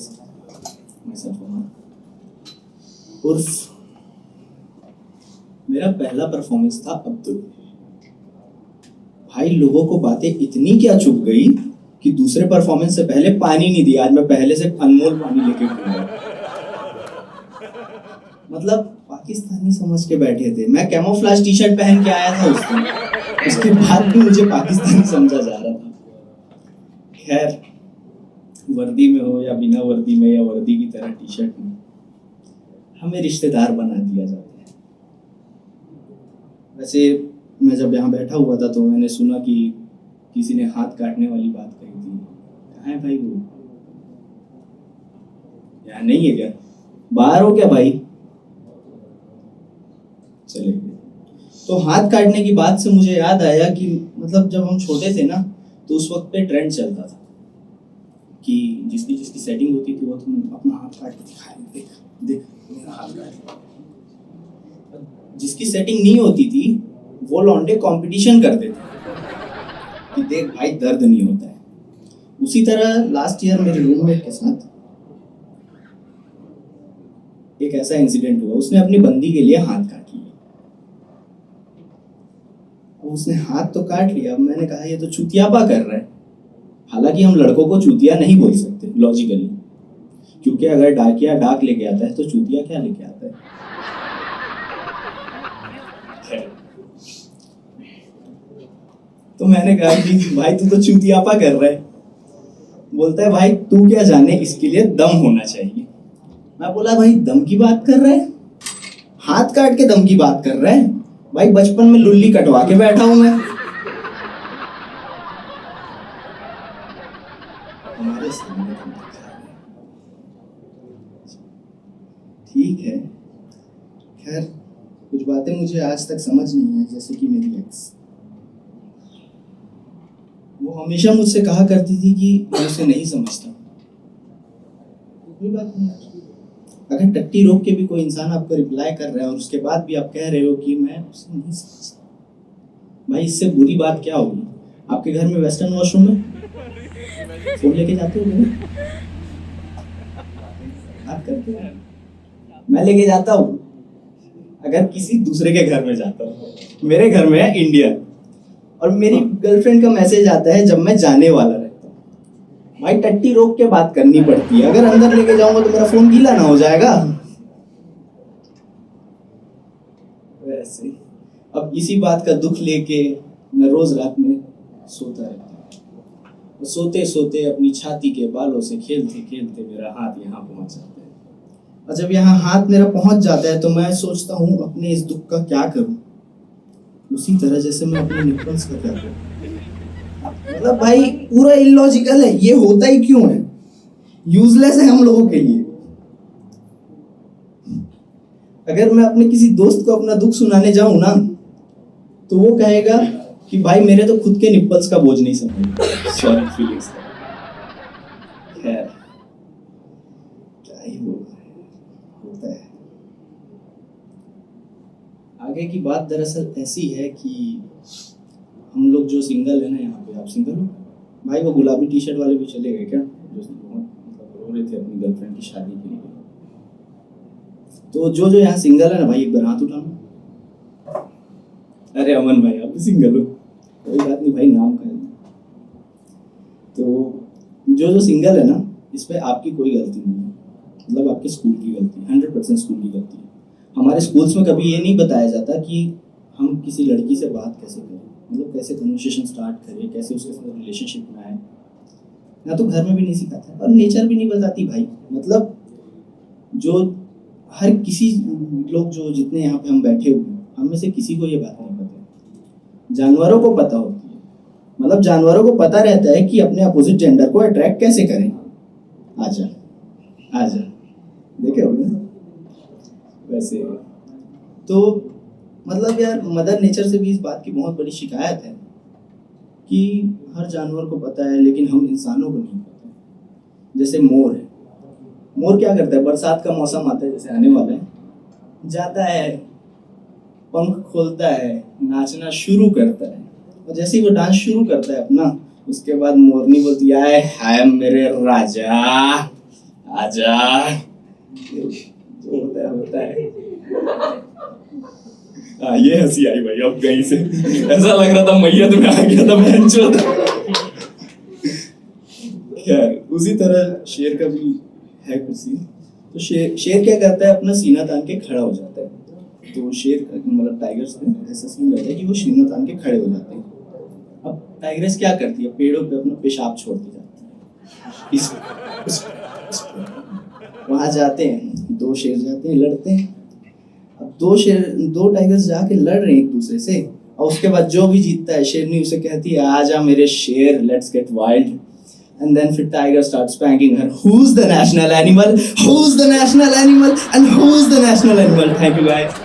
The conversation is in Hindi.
Guys, myself Omar। उर्फ मेरा पहला परफॉर्मेंस था अब्दुल। भाई लोगों को बातें इतनी क्या चुभ गई कि दूसरे परफॉर्मेंस से पहले पानी नहीं दिया। आज मैं पहले से अनमोल पानी लेके घूमा। मतलब पाकिस्तानी समझ के बैठे थे। मैं कैमोफ्लेज टी शर्ट पहन के आया था उस दिन, उसके बाद भी मुझे पाकिस्तानी समझा जा रहा था। खैर, वर्दी में हो या बिना वर्दी में या वर्दी की तरह टी शर्ट में, हमें रिश्तेदार बना दिया जाता है। वैसे मैं जब यहाँ बैठा हुआ था तो मैंने सुना कि किसी ने हाथ काटने वाली बात कही थी। कहाँ है भाई वो? यहाँ नहीं है क्या? बाहर हो क्या भाई? चले गए। तो हाथ काटने की बात से मुझे याद आया कि मतलब जब हम छोटे थे ना तो उस वक्त पे ट्रेंड चलता था कि जिसकी जिसकी सेटिंग होती थी वो तुम अपना हाथ काट के दिखाए, देख देख मेरा हाथ काट। जिसकी सेटिंग नहीं होती थी वो लौंडे कंपटीशन करते थे कि देख भाई दर्द नहीं होता है। उसी तरह लास्ट ईयर मेरे रूममेट के साथ एक ऐसा इंसिडेंट हुआ। उसने अपनी बंदी के लिए हाथ काट लिया। उसने हाथ तो काट लिया, मैंने कहा ये तो चूतियापा कर रहा है। हालांकि हम लड़कों को चूतिया नहीं बोल सकते लॉजिकली, क्योंकि अगर डाकिया डाक लेके आता है तो चूतिया क्या लेके आता है? तो मैंने कहा कि भाई तू तो चूतियापा कर रहा है। बोलता है भाई तू क्या जाने, इसके लिए दम होना चाहिए। मैं बोला भाई दम की बात कर रहा है? हाथ काट के दम की बात कर रहा है? भाई बचपन में लुल्ली कटवा के बैठा हूं मैं। हमारे सामने ठीक है। खैर, कुछ बातें मुझे आज तक समझ नहीं है, जैसे कि मेरी एक्स। वो हमेशा मुझसे कहा करती थी कि मैं उसे नहीं समझता। कोई बात नहीं, अगर टट्टी रोक के भी कोई इंसान आपको रिप्लाई कर रहा है और उसके बाद भी आप कह रहे हो कि मैं उसे नहीं समझता, भाई इससे बुरी बात क्या होगी? आपके घर में वेस्टर्न वॉशरूम है? फोन लेके जाते हो क्या? बात करते हो? मैं लेके जाता हूँ अगर किसी दूसरे के घर में जाता हूँ। मेरे घर में है इंडिया और मेरी गर्लफ्रेंड का मैसेज आता है जब मैं जाने वाला रहता हूँ। भाई टट्टी रोक के बात करनी पड़ती है। अगर अंदर लेके जाऊंगा तो मेरा फोन गीला ना हो जाएगा? वैसे अब इसी बात का दुख लेके मैं रोज रात में सोता रहता हूँ। सोते सोते अपनी छाती के बालों से खेलते खेलते मेरा हाथ यहाँ पहुंच जाता है। और जब यहाँ हाथ मेरा पहुंच जाता है तो मैं सोचता हूँ अपने इस दुख का क्या करूँ, उसी तरह जैसे मैं अपने निप्पल्स का क्या करूँ। मतलब भाई पूरा इलॉजिकल है। ये होता ही क्यों है? यूजलेस है हम लोगों के लिए। अगर मैं अपने किसी दोस्त को अपना दुख सुनाने जाऊं ना तो वो कहेगा कि भाई मेरे तो खुद के निप्पल्स का बोझ नहीं समझ। Sorry feelings. खैर, क्या ही होता है। आगे की बात दरअसल ऐसी है कि हम लोग जो सिंगल है ना यहाँ पे, आप सिंगल हो? भाई वो गुलाबी टी शर्ट वाले भी चले गए क्या? जो रो रहे थे अपनी गर्लफ्रेंड की शादी के लिए। तो जो यहाँ सिंगल है ना भाई, एक बार हाथ उठाना। अरे अमन भाई आप भी सिंगल हो? कोई बात नहीं भाई, नाम का है। तो जो सिंगल है ना, इस पे आपकी कोई गलती नहीं है। मतलब आपके स्कूल की गलती, 100% स्कूल की गलती है। हमारे स्कूल्स में कभी ये नहीं बताया जाता कि हम किसी लड़की से बात कैसे करें, मतलब कैसे कन्वर्सेशन स्टार्ट करें, कैसे उसके साथ रिलेशनशिप में आए। ना तो घर में भी नहीं सिखाता और नेचर भी नहीं बताती भाई। मतलब जो हर किसी लोग जो जितने यहाँ पे हम बैठे हुए हैं, हम में से किसी को ये बात नहीं पता। जानवरों को पता होती है। मतलब जानवरों को पता रहता है कि अपने अपोजिट जेंडर को अट्रैक्ट कैसे करें। आजा आजा, देखे होगे ना? वैसे तो मतलब यार मदर नेचर से भी इस बात की बहुत बड़ी शिकायत है कि हर जानवर को पता है लेकिन हम इंसानों को नहीं पता। जैसे मोर है, मोर क्या करता है? बरसात का मौसम आता है, जैसे आने वाला है, जाता है, पंख खोलता है, नाचना शुरू करता है। और जैसे ही वो डांस शुरू करता है अपना, उसके बाद मोरनी बोलती है हाय मेरे राजा, आजा, जो होता है। हाँ, ये हंसी आई भाई अब कहीं से, ऐसा लग रहा था मैयत में आ गया था बेंचो। खैर, उसी तरह शेर का भी है कुछ सीन। तो शेर क्या करता है, अपना सीना तान के खड़ा हो जाता है। तो शेर मतलब टाइगर्स में ऐसा सीन रहता है कि वो सीना तान के खड़े हो जाते हैं। अब टाइग्रेस क्या करती है, पेड़ों पे अपना पेशाब छोड़ती जाती है। वहां जाते हैं, दो शेर जाते हैं, लड़ते हैं। अब दो टाइगर्स जाके लड़ रहे हैं एक दूसरे से, और उसके बाद जो भी जीतता है, शेरनी उसे कहती है आजा मेरे शेर, let's get wild. And then फिर tiger starts spanking her. Who's the national animal? Who's the national animal? And who's the national animal? Thank you guys.